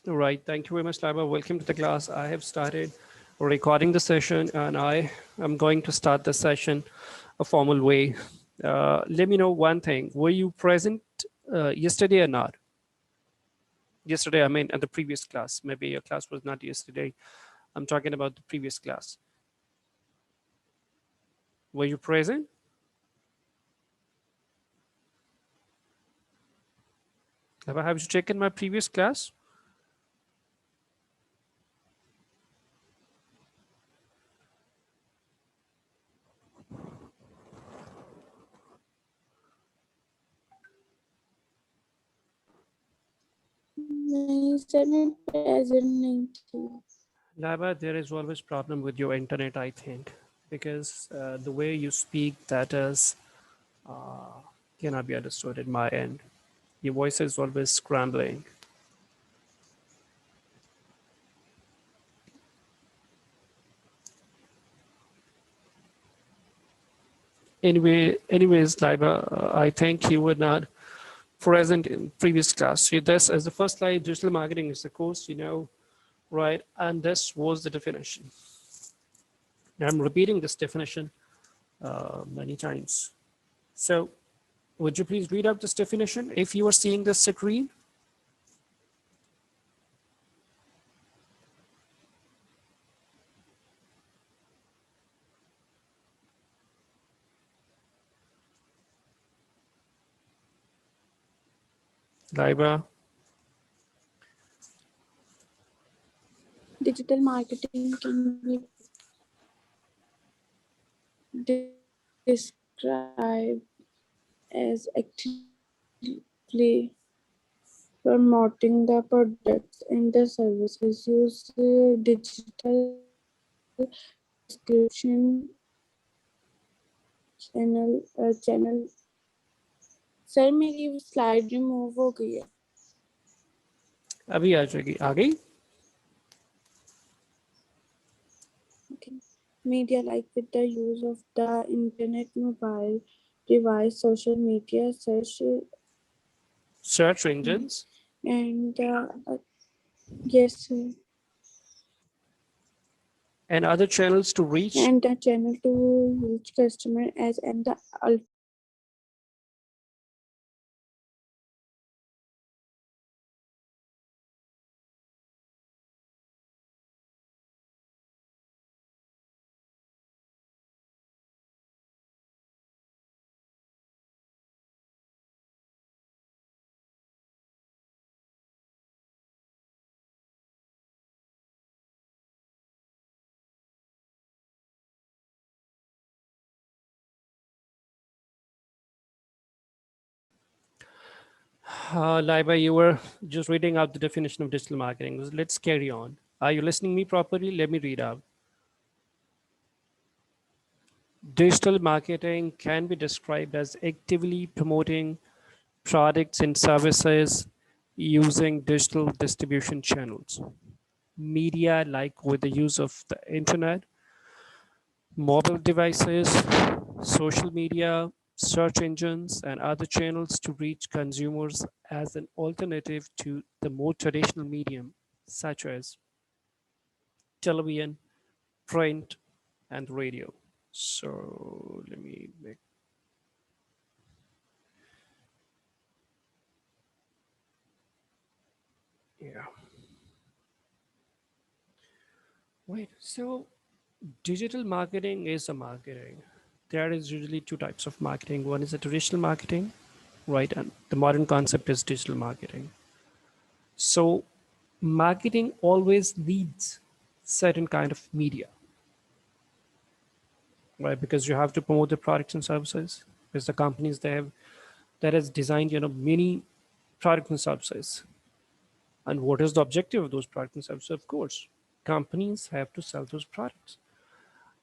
All right. Thank you very much, Laba. Welcome to the class. I have started recording the session and I am going to start the session a formal way. Let me know one thing. Were you present yesterday or not? Yesterday, I mean, at the previous class. Maybe your class was not yesterday. I'm talking about the previous class. Were you present? Have you taken my previous class? Laba, there is always problem with your internet, I think, because the way you speak, that is cannot be understood at my end. Your voice is always scrambling. Anyways, Laiba, I think you were not present in previous class. So this as the first slide, digital marketing is the course, right? And this was the definition. I'm repeating this definition many times. So would you please read out this definition if you are seeing this screen? Laiba. Digital marketing can be described as actively promoting the products and the services. Use digital description channel. Sir मेरी slide remove हो गई है अभी आ जाएगी आ गई Okay. Media like with the use of the internet, mobile device, social media, search engines and yes, sir. and other channels to reach And the channel to reach customer as and the Laiba, you were just reading out the definition of digital marketing. Let's carry on. Are you listening me properly? Let me read out. Digital marketing can be described as actively promoting products and services using digital distribution channels. Media like with the use of the internet, mobile devices, social media, search engines, and other channels to reach consumers as an alternative to the more traditional medium, such as television, print, and radio. So let me make, yeah. Wait, so digital marketing is a marketing. There is usually two types of marketing. One is a traditional marketing, right? And the modern concept is digital marketing. So marketing always needs certain kind of media, right? Because you have to promote the products and services. Because the companies they have that has designed, many products and services. And what is the objective of those products and services? Of course, companies have to sell those products.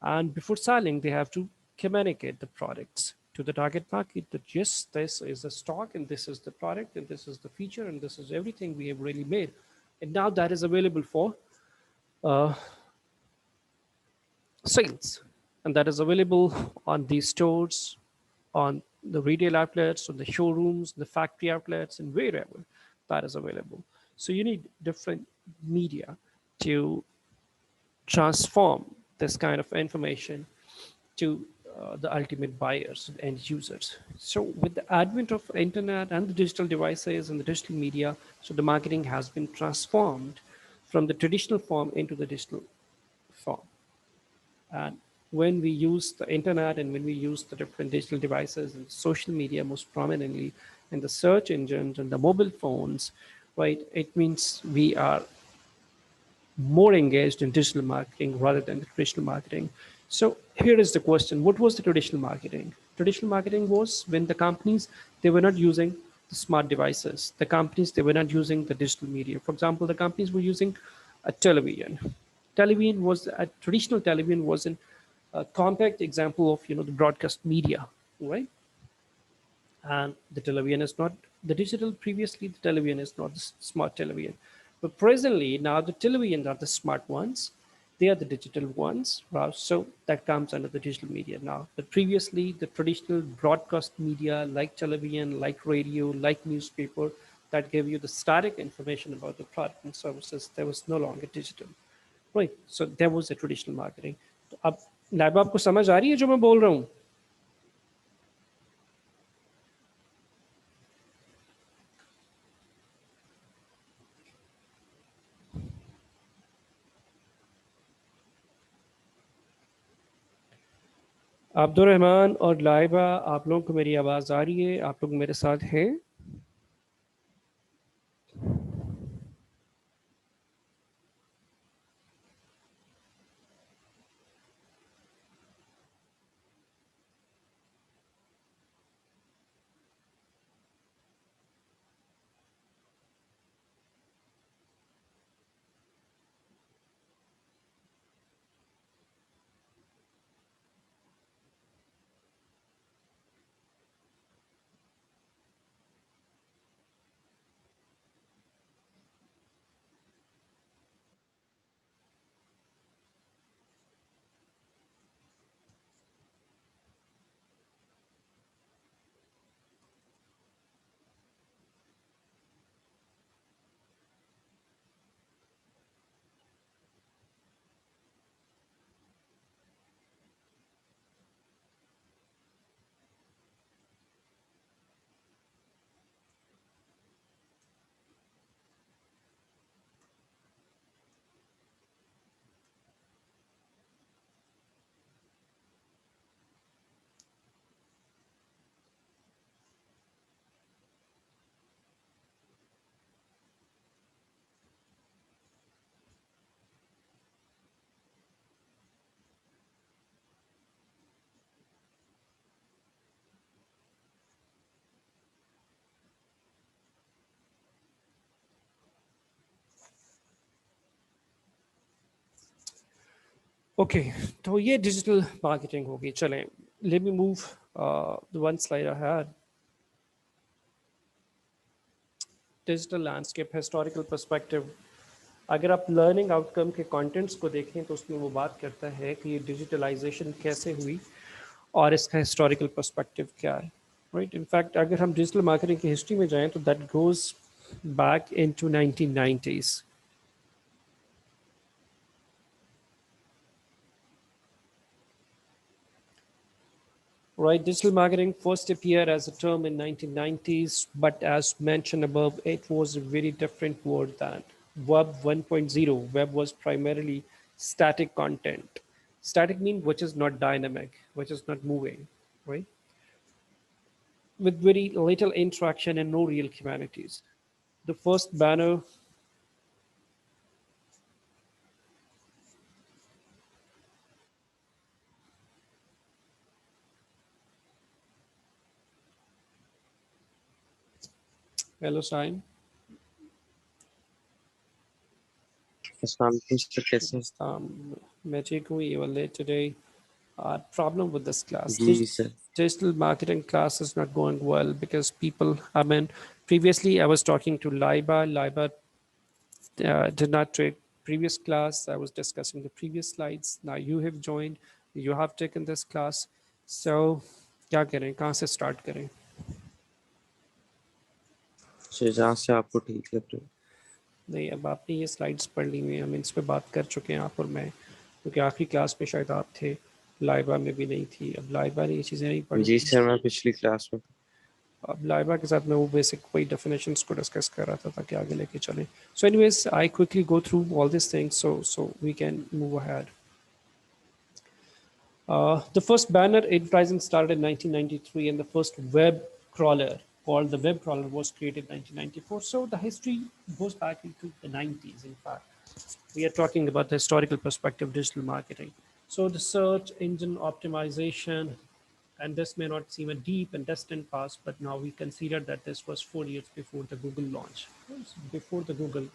And before selling, they have to communicate the products to the target market that yes, this is the stock and this is the product and this is the feature and this is everything we have really made. And now that is available for uh, sales. And that is available on these stores, on the retail outlets, on the showrooms, the factory outlets, and wherever that is available. So you need different media to transform this kind of information to the ultimate buyers and end users. So with the advent of internet and the digital devices and the digital media, so the marketing has been transformed from the traditional form into the digital form. And when we use the internet and when we use the different digital devices and social media most prominently, and the search engines and the mobile phones, right, it means we are more engaged in digital marketing rather than the traditional marketing. So here is the question: what was the traditional marketing? Traditional marketing was when the companies, they were not using the smart devices. The companies, they were not using the digital media. For example, the companies were using a television. Television was a traditional television was an a compact example of the broadcast media, right? And the television is not the digital. Previously, the television is not the smart television, but presently now the televisions are the smart ones. They are the digital ones, right? So that comes under the digital media now. But previously, the traditional broadcast media like television, like radio, like newspaper, that gave you the static information about the product and services, there was no longer digital, right? So there was a traditional marketing. तो अब lab आपको समझ आ रही है जो मैं बोल रहा हूँ? अब्दुल रहमान और लाइबा, आप लोगों को मेरी आवाज़ आ रही है? आप लोग मेरे साथ हैं? ओके, तो ये डिजिटल मार्केटिंग होगी. चलें, let me move the one slide ahead. Digital landscape, historical perspective. अगर आप लर्निंग आउटकम के कंटेंट्स को देखें तो उसमें वो बात करता है कि ये डिजिटलाइजेशन कैसे हुई और इसका हिस्टोरिकल पर्सपेक्टिव क्या है, राइट? इनफैक्ट अगर हम डिजिटल मार्केटिंग की हिस्ट्री में जाएं तो that goes back into 1990s. Right, digital marketing first appeared as a term in 1990s, but as mentioned above, it was a very different word than Web 1.0. Web was primarily static content. Static means which is not dynamic, which is not moving, right? With very little interaction and no real humanities. The first banner, hello sign. अस्सलाम वालेकुम sir, कैसे हैं? मैं ठीक हूँ. You were late today. Problem with this class. जी sir. Digital marketing class is not going well because people, I mean, previously I was talking to Laiba. Laiba did not take previous class. I was discussing the previous slides. Now you have joined. You have taken this class. So क्या करें, कहाँ से start करें? Sir जहाँ से आपको ठीक लग रहा है. नहीं, अब आपने ये स्लाइड्स पढ़ ली हुई हैं, हम इस पे बात कर चुके हैं आप और मैं, क्योंकि आखिरी क्लास में शायद आप थे, लाइबा में भी नहीं थी। अब लाइबा ने ये चीज़ें नहीं पढ़ी। जी सर, मैं पिछली क्लास में। अब लाइबा के साथ मैं वो बेसिक कोई डेफिनेशंस को डिस्कस कर रहा था ताकि आगे लेके चलें। So anyways, I quickly go through all this things so we can move ahead. The first banner advertising started in 1993, and the first web crawler called the web crawler was created in 1994. So the history goes back into the 90s. In fact, we are talking about the historical perspective of digital marketing. So the search engine optimization, and this may not seem a deep and distant past, but now we consider that this was 4 years before the Google launch. Before the Google,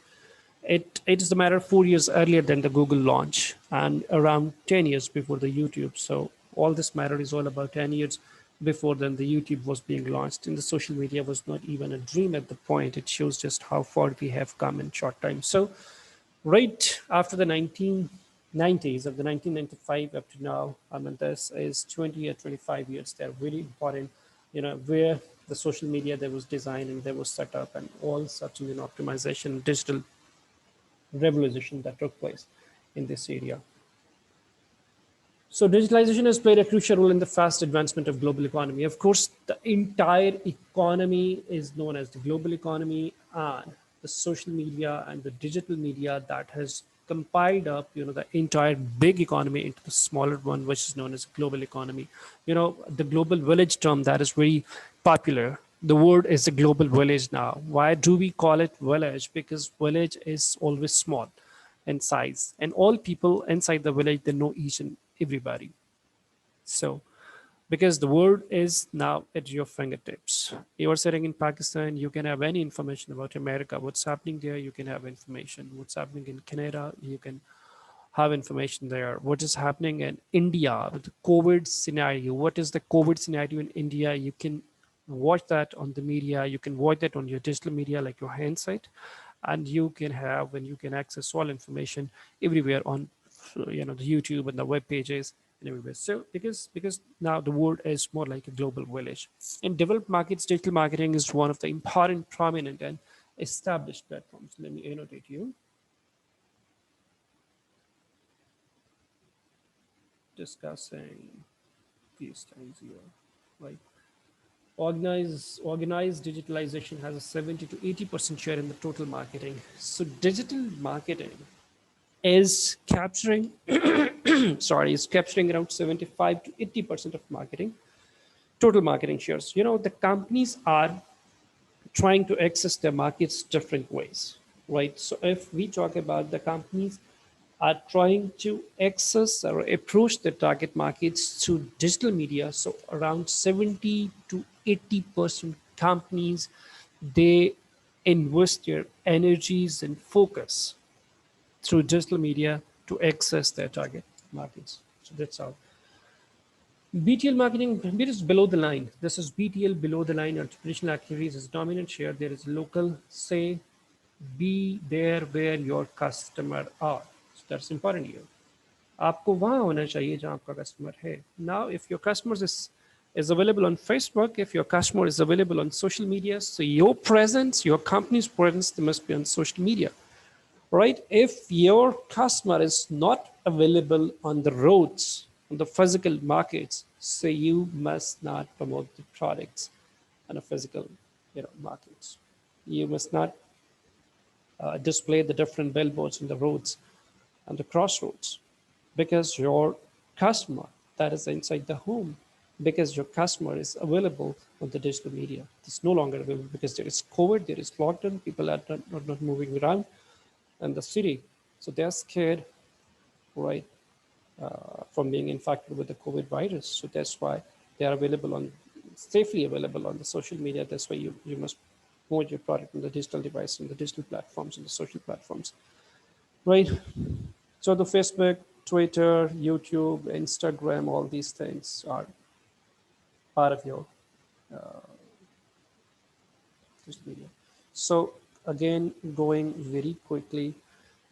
it is a matter of 4 years earlier than the Google launch and around 10 years before the YouTube. So all this matter is all about 10 years before then the YouTube was being launched, and the social media was not even a dream at the point. It shows just how far we have come in short time. So right after the 1990s, of the 1995 up to now, I mean, this is 20 or 25 years. They're really important, where the social media that was designed and that was set up, and all such optimization, digital revolution that took place in this area. So digitalization has played a crucial role in the fast advancement of global economy. Of course, the entire economy is known as the global economy, and the social media and the digital media that has compiled up, the entire big economy into the smaller one, which is known as global economy. The global village term that is very popular. The word is the global village now. Why do we call it village? Because village is always small in size, and all people inside the village, they know each and everybody. So because the world is now at your fingertips, you are sitting in Pakistan, you can have any information about America, what's happening there, you can have information. What's happening in Canada, you can have information there. What is happening in India with the COVID scenario, what is the COVID scenario in India, you can watch that on the media, you can watch that on your digital media like your handset, and you can have and you can access all information everywhere on the YouTube and the web pages and everywhere. So because now the world is more like a global village. In developed markets, digital marketing is one of the important, prominent, and established platforms. Let me annotate you. Discussing these things here. Like organized digitalization has a 70 to 80% share in the total marketing. So digital marketing is capturing is capturing around 75 to 80% of marketing total marketing shares. The companies are trying to access their markets different ways, right? So if we talk about the companies are trying to access or approach the target markets through digital media, so around 70 to 80% companies, they invest their energies and focus through digital media to access their target markets. So that's how. BTL marketing, it is below the line. This is BTL below the line, and traditional activities is dominant share. There is local, say, be there where your customer are. So that's important here. आपको वहाँ होना चाहिए जहाँ आपका customer है. Now, if your customer is available on Facebook, if your customer is available on social media, so your presence, your company's presence, they must be on social media, right? If your customer is not available on the roads, on the physical markets, so you must not promote the products on a physical, markets. You must not display the different billboards on the roads and the crossroads, because your customer that is inside the home, because your customer is available on the digital media. It's no longer available because there is COVID, there is lockdown, people are not moving around in the city. So they're scared, right, from being infected with the COVID virus. So that's why they are available on safely available on the social media. That's why you must promote your product on the digital device, on the digital platforms, on the social platforms, right? So the Facebook, Twitter, YouTube, Instagram, all these things are part of your digital media. So again, going very quickly,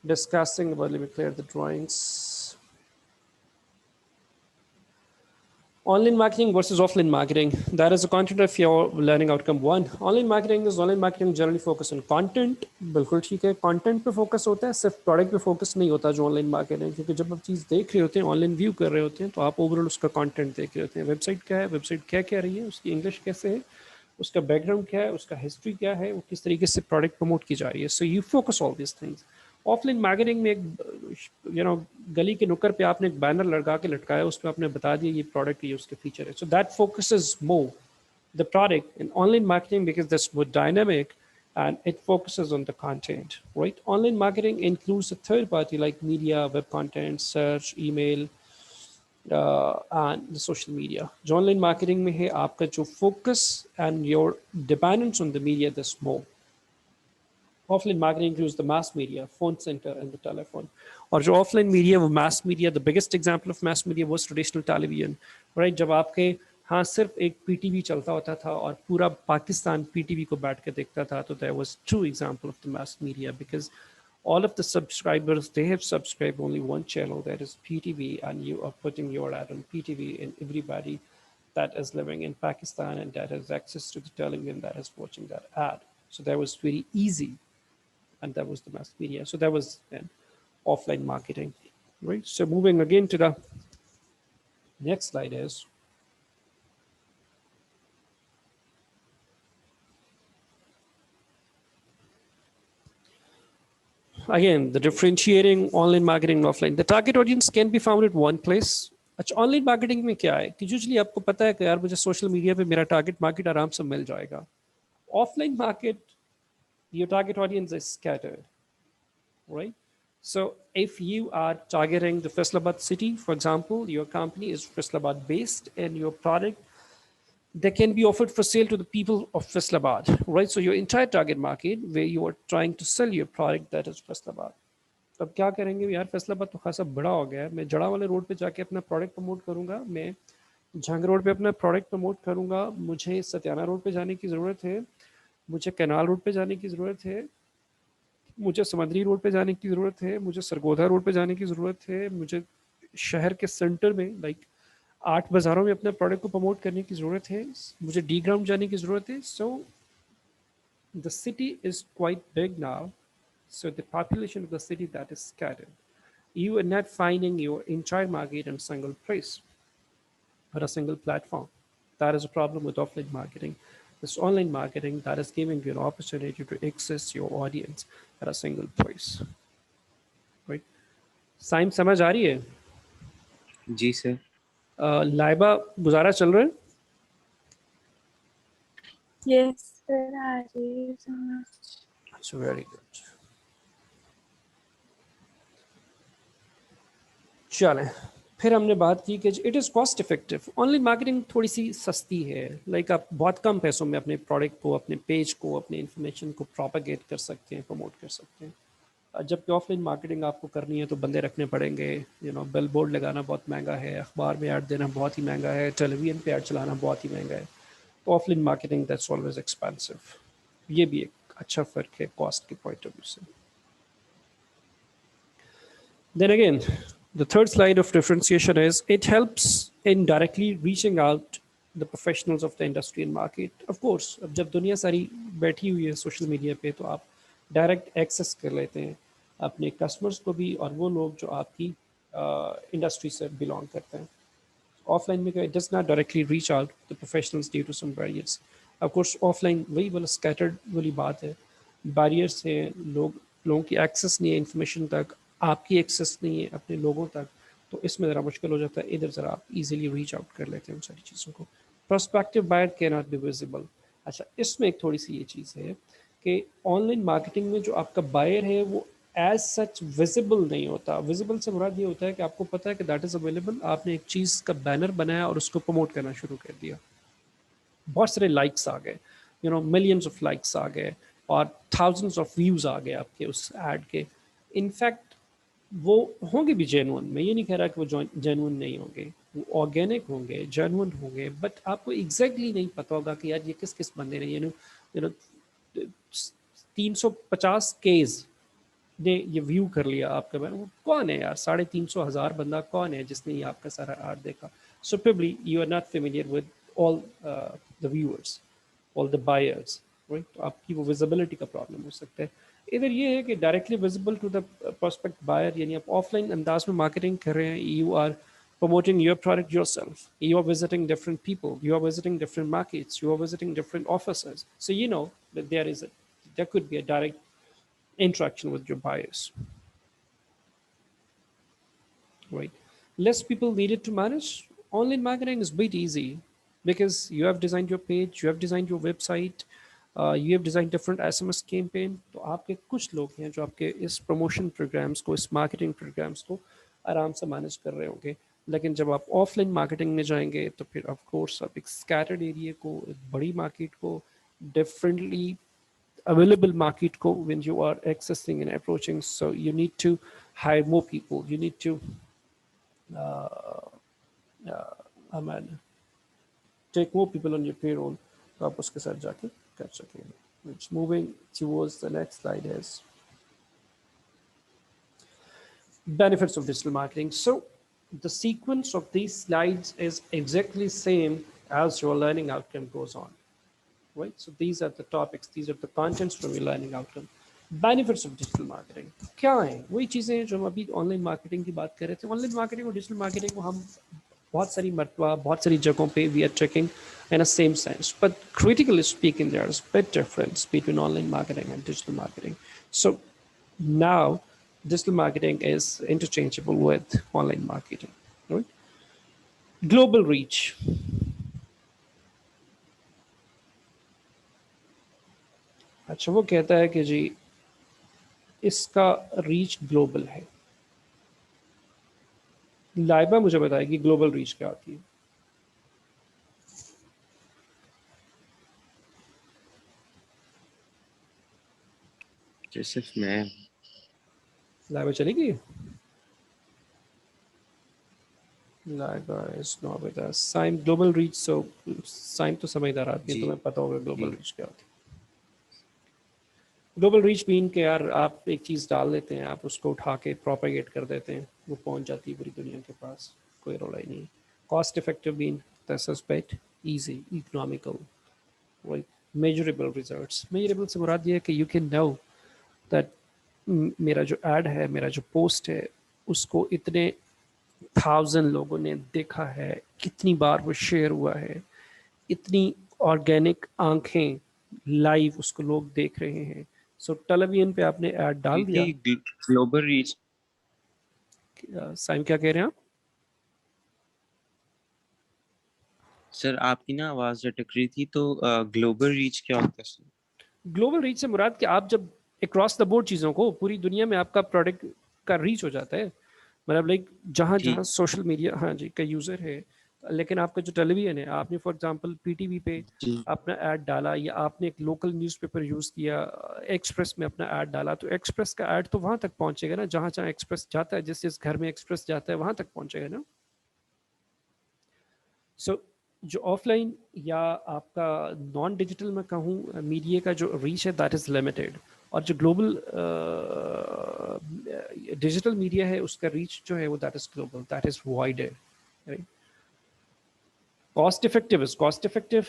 discussing about, let me clear the drawings. Online marketing versus offline marketing. That is the content of your learning outcome one. Online marketing is online marketing generally focus on content. बिल्कुल ठीक है, content पे focus होता है, सिर्फ product पे focus नहीं होता जो online marketing, क्योंकि जब आप चीज़ देख रहे होते हैं, online view कर रहे होते हैं, तो आप overall उसका content देख रहे होते हैं. Website क्या है, website क्या कह रही है, उसकी English कैसे है, उसका background क्या है, उसका history क्या है, वो किस तरीके से product promote की जा रही है. So you focus all these things. Offline marketing में एक गली के नुक्कर पे आपने एक बैनर लगा के लटकाया, उस पर आपने बता दिया ये प्रोडक्ट, ये उसके फीचर है. So that focuses more the product. In online marketing because that's more dynamic and it focuses on the content, right? Online marketing includes a third party like media, web content, search, email, and the social media. जो online marketing में है, आपका जो focus and your dependence on the media, that's more. Offline marketing includes the mass media, phone center, and the telephone. और जो offline media, वो mass media, the biggest example of mass media was traditional television, right? जब आपके हाँ सिर्फ एक PTV चलता होता था और पूरा पाकिस्तान PTV को बैठ के देखता था, तो there was true example of the mass media because all of the subscribers, they have subscribed only one channel, that is PTV, and you are putting your ad on PTV, and everybody that is living in Pakistan and that has access to the television that is watching that ad. So that was very easy, and that was the mass media. So that was then offline marketing, right? So moving again to the next slide is again the differentiating online marketing and offline. The target audience can be found at one place. अच्छा online marketing में क्या है कि usually आपको पता है कि यार मुझे सोशल मीडिया पे मेरा टारगेट मार्केट आराम से मिल जाएगा. Offline market, your target audience is scattered, right? So if you are targeting the Faisalabad city, for example, your company is Faisalabad based and your product that can be offered for sale to the people of Faisalabad, right? So your entire target market where you are trying to sell your product, that is Faisalabad. तो अब क्या करेंगे यार, फैसलाबाद तो खासा बड़ा हो गया है, मैं जड़ा वाले रोड पे जाके अपना प्रोडक्ट प्रमोट करूंगा, मैं झंग रोड पे अपना प्रोडक्ट प्रमोट करूंगा, मुझे सत्याना रोड पे जाने की ज़रूरत है, मुझे कैनाल रोड पे जाने की ज़रूरत है, मुझे समंदरी रोड पे जाने की ज़रूरत है, मुझे सरगोधा रोड पे जाने की ज़रूरत है, मुझे शहर के सेंटर में लाइक 8 बाज़ारों में अपने प्रोडक्ट को प्रमोट करने की ज़रूरत है, मुझे डी ग्राउंड जाने की ज़रूरत है. So the city is quite big now, so the population of the city that is scattered. You are not finding your entire market in a single place or a single platform. That is a problem with offline marketing. This online marketing that is giving you an opportunity to access your audience at a single place. Right? साइम समझ आ रही है? जी sir. Laiba गुजारा चल रहा है? Yes, sir. I read so much. That's very good. चलें, फिर हमने बात की कि it is cost effective. Online marketing थोड़ी सी सस्ती है, लाइक आप बहुत कम पैसों में अपने प्रोडक्ट को, अपने पेज को, अपने इन्फॉर्मेशन को प्रोपागेट कर सकते हैं, प्रमोट कर सकते हैं. जबकि ऑफलाइन मार्केटिंग आपको करनी है तो बंदे रखने पड़ेंगे, बिल बोर्ड लगाना बहुत महंगा है, अखबार में ऐड देना बहुत ही महंगा है, टेलीविजन पे ऐड चलाना बहुत ही महंगा है. तो offline marketing that's always expensive. ये भी एक अच्छा फ़र्क है कॉस्ट के पॉइंट ऑफ व्यू से. Then again, the third slide of differentiation is it helps in directly reaching out the professionals of the industry and market. Of course, अब जब दुनिया सारी बैठी हुई है सोशल मीडिया पे, तो आप डायरेक्ट एक्सेस कर लेते हैं अपने कस्टमर्स को भी और वो लोग जो आपकी इंडस्ट्री से बिलोंग करते हैं. ऑफलाइन में it does not directly reach out the professionals due to some barriers. Of course, offline वही वाला स्कैटर्ड वाली बात है, बैरियर्स हैं, लोगों की एक्सेस नहीं है इन्फॉर्मेशन तक, आपकी एक्सेस नहीं है अपने लोगों तक, तो इसमें ज़रा मुश्किल हो जाता है. इधर ज़रा आप इजीली रीच आउट कर लेते हैं उन सारी चीज़ों को. Prospective buyer can not be visible. अच्छा, इसमें एक थोड़ी सी ये चीज़ है कि ऑनलाइन मार्केटिंग में जो आपका बायर है वो एज सच विजिबल नहीं होता. विजिबल से मुराद ये होता है कि आपको पता है कि दैट इज़ अवेलेबल, आपने एक चीज़ का बैनर बनाया और उसको प्रमोट करना शुरू कर दिया, बहुत सारे लाइक्स आ गए, मिलियंस ऑफ लाइक्स आ गए और थाउजेंड्स ऑफ व्यूज़ आ गए आपके उस ऐड के. इनफैक्ट वो होंगे भी जेन्युइन, मैं ये नहीं कह रहा कि वो जेन्युइन नहीं होंगे, वो ऑर्गेनिक होंगे, जेन्युइन होंगे, बट आपको एग्जैक्टली नहीं पता होगा कि यार ये किस किस बंदे ने यू नो 350 केज ने ये व्यू कर लिया आपका बैनर. वो कौन है यार, 350,000 बंदा कौन है जिसने ये आपका सारा ऐड देखा. So probably you are not familiar with all the viewers, all the buyers, right? तो आपकी वो visibility का problem हो सकता है. इधर ये है कि directly visible to the prospect buyer, यानी आप offline अंदाज में marketing कर रहे हैं, you are promoting your product yourself. You are visiting different people. You are visiting different markets. You are visiting different offices. So you know that there could be a direct interaction with your buyers, right? Less people needed to manage. Online marketing is a bit easy because you have designed your page, you have designed your website, you have designed different SMS campaign. तो आपके कुछ लोग हैं जो आपके इस promotion programmes को, इस मार्केटिंग प्रोग्राम्स को आराम से मैनेज कर रहे होंगे. लेकिन जब आप ऑफलाइन मार्केटिंग में जाएंगे तो फिर ऑफ कोर्स आप एक स्कैटर्ड एरिया को, एक बड़ी मार्केट को, डिफरेंटली available market को when you are accessing and approaching, so you need to hire more people, you need to I mean, take more people on your payroll तो आप उसके साथ जाके कर सकेंगे. Which moving towards the next slide is benefits of digital marketing. So the sequence of these slides is exactly same as your learning outcome goes on, right? So these are the topics, these are the contents from your learning outcome. Benefits of digital marketing क्या है? वही चीज़ें हैं जो हम अभी online marketing की बात कर रहे थे. ऑनलाइन मार्केटिंग और डिजिटल मार्केटिंग को हम बहुत सारी मरतबा बहुत सारी जगहों पे we are tracking in a same sense, but critically speaking there is a bit difference between online marketing and digital marketing. So now digital marketing is interchangeable with online marketing, right? Global reach. अच्छा वो कहता है कि जी इसका reach global है. लाइबा मुझे बताएगी global reach क्या होती है. सिर्फ मैं लाइबा चलेगी. Laiba is not with us. Saim global reach. So Saim तो समझदार आदमी है, जी तुम्हें पता होगा जी ग्लोबल रीच क्या होती है. ग्लोबल रीच मीन के यार आप एक चीज़ डाल देते हैं, आप उसको उठा के प्रोपेगेट कर देते हैं, वो पहुंच जाती है पूरी दुनिया के पास, कोई रोला ही नहीं. Cost effective mean this is bet easy economical, right. Measurable results. Measurable से मुराद ये है कि यू कैन नो दैट मेरा जो ऐड है, मेरा जो पोस्ट है, उसको इतने 1000 लोगों ने देखा है, कितनी बार वो शेयर हुआ है, इतनी ऑर्गेनिक आंखें लाइव उसको लोग देख रहे हैं. सो टेलीविजन पे आपने ऐड डाल दिया. थी ग्लोबल रीच. साइम क्या कह रहे हैं आप? सर आपकी ना आवाज अटक रही थी, तो ग्लोबल रीच क्या होता है सर? ग्लोबल रीच से मुराद कि आप जब अक्रॉस द बोर्ड चीज़ों को पूरी दुनिया में आपका प्रोडक्ट का रीच हो जाता है. मतलब लाइक जहाँ जहाँ ठीक. सोशल मीडिया हाँ जी का यूज़र है, लेकिन आपका जो टेलीविजन है, आपने फॉर एग्जांपल पीटीवी पे जी अपना ऐड डाला, या आपने एक लोकल न्यूज़पेपर यूज़ किया, एक्सप्रेस में अपना ऐड डाला, तो एक्सप्रेस का ऐड तो वहाँ तक पहुँचेगा ना, जहाँ जहाँ एक्सप्रेस जाता है, जिस जिस घर में एक्सप्रेस जाता है वहाँ तक पहुँचेगा ना. सो जो ऑफलाइन या आपका नॉन डिजिटल में कहूँ मीडिया का जो रीच है दैट इज़ लिमिटेड, और जो ग्लोबल डिजिटल मीडिया है उसका रीच जो है वो that is global, that is wider, right. Cost effective.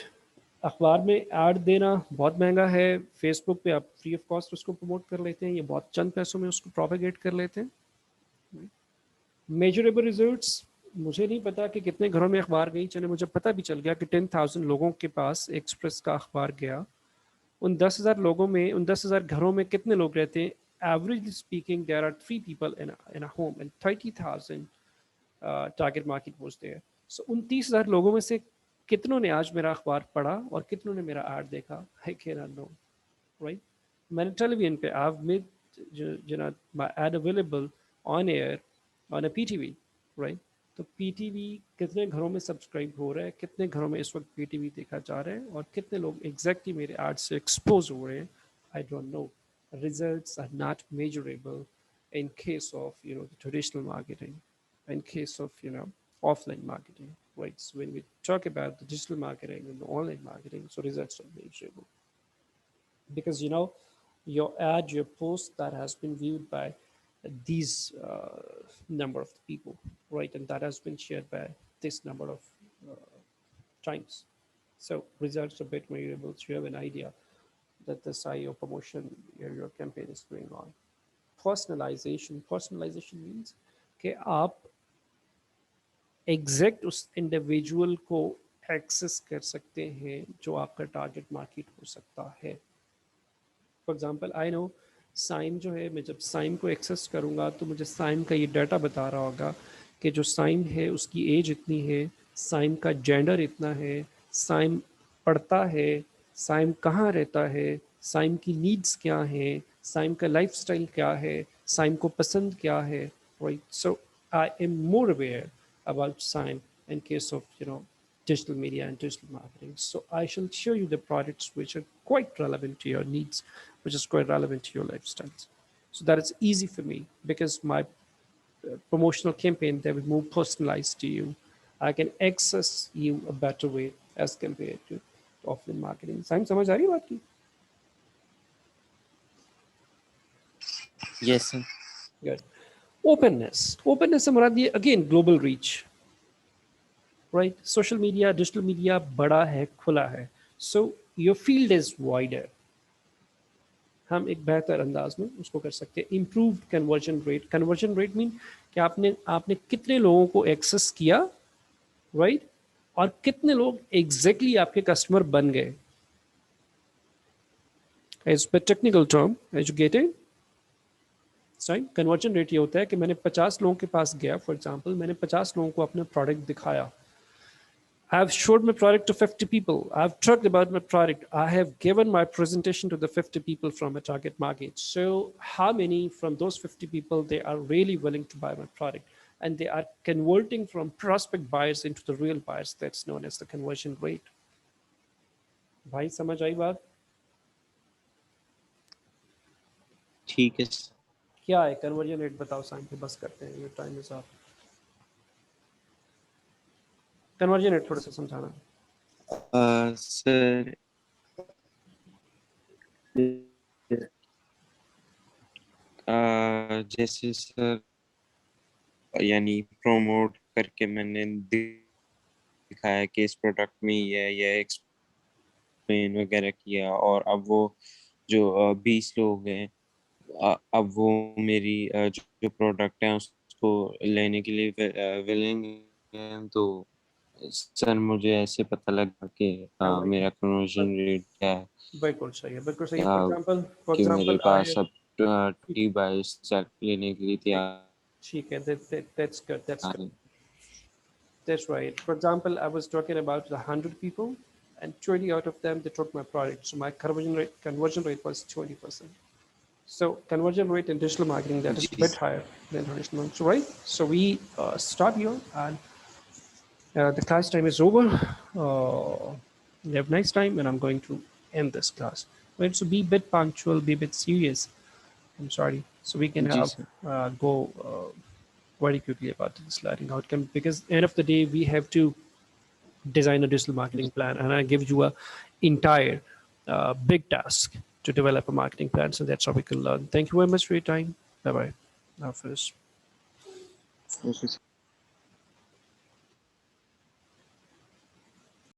अखबार में ऐड देना बहुत महंगा है. फेसबुक पे आप फ्री ऑफ कॉस्ट उसको प्रमोट कर लेते हैं, ये बहुत चंद पैसों में उसको प्रोपेगेट कर लेते हैं. Measurable results. मुझे नहीं पता कि कितने घरों में अखबार गई, चले मुझे पता भी चल गया कि 10,000 लोगों के पास एक्सप्रेस का अखबार गया. उन 10,000 लोगों में, उन 10,000 घरों में कितने लोग रहते हैं? Averagely speaking there are 3 people in a home and 30,000 target market was there. So उन 30,000 लोगों में से कितनों ने आज मेरा अखबार पढ़ा और कितनों ने मेरा ऐड देखा? I can not know, right. मैंने टेलीविजन पे I have made my add available on air on a PTV, right. तो पीटीवी कितने घरों में सब्सक्राइब हो रहा है, कितने घरों में इस वक्त पीटीवी देखा जा रहा है, और कितने लोग एग्जैक्टली मेरे एड से एक्सपोज हो रहे हैं, I don't know. Results are not measurable in case of the traditional marketing, in case of offline marketing, right? So when we talk about the digital marketing and the online marketing, so results are measurable because your ad, your post that has been viewed by these number of people, right, and that has been shared by this number of uh, times. So results are a bit variable, so you have an idea that the SEO promotion your campaign is going on. Personalization means कि आप exact उस individual को access कर सकते हैं जो आपका target market हो सकता है. फॉर एग्जांपल आई नो साइम जो है, मैं जब साइम को एक्सेस करूंगा तो मुझे साइम का ये डाटा बता रहा होगा कि जो साइम है उसकी एज इतनी है, साइम का जेंडर इतना है, साइम पढ़ता है, साइम कहाँ रहता है, साइम की नीड्स क्या हैं, साइम का लाइफस्टाइल क्या है, साइम को पसंद क्या है, right. So I am more aware about SIM in case of digital media and digital marketing. So I shall show you the products which are quite relevant to your needs, which is quite relevant to your lifestyles. So that it's easy for me because my promotional campaign they will more personalized to you. I can access you a better way as compared to offline marketing. SIM समझ आ रही है बात की? Yes, sir. Good. Openness से मुराद ये again global reach. Right, social media, digital media बड़ा है, खुला है. So your field is wider. हम एक बेहतर अंदाज में उसको कर सकते हैं. Improved conversion rate. Conversion rate mean कि आपने कितने लोगों को एक्सेस किया, right? और कितने लोग exactly आपके कस्टमर बन गए. It's a technical term, educated. Right? Conversion rate ये होता है कि मैंने 50 लोगों के पास गया, for example, मैंने 50 लोगों को अपना प्रोडक्ट दिखाया. I've showed my product to 50 people. I've talked about my product. I have given my presentation to the 50 people from a target market. So how many from those 50 people, they are really willing to buy my product and they are converting from prospect buyers into the real buyers. That's known as the conversion rate. भाई समझ आई बात? ठीक है sir. क्या है conversion rate बताओ sign पे बस करते हैं. Your time is up. Conversion rate थोड़ा सा समझाना. Sir, जैसे सर यानी प्रमोट करके मैंने दिखाया कि इस प्रोडक्ट में ये एक्सप्लेन वगैरह किया और अब वो जो 20 लोग हैं अब वो मेरी जो प्रोडक्ट है उसको लेने के लिए विलिंग हैं. तो सर मुझे ऐसे पता लगा कि मेरा कन्वर्जन रेट क्या है. बिल्कुल सही है, बिल्कुल सही है. uh, For कि मेरे example, पास अब 20 बाइस लेने के लिए तैयार ठीक है. That's good. That's good. हैं. That's right. For example, I was talking about the 100 people, and 20 out of them they took my product. So my conversion rate was 20%. So conversion rate in digital marketing that is a bit higher than traditional. So right. So we stop here, and the class time is over. You have a nice time, and I'm going to end this class. Right. So be a bit punctual, be a bit serious. I'm sorry. So we can जी have sir. go very quickly about the sliding outcome because end of the day we have to design a digital marketing plan, and I give you a entire big task to develop a marketing plan. So that's how we can learn. Thank you very much for your time. Bye bye. Now first. Okay.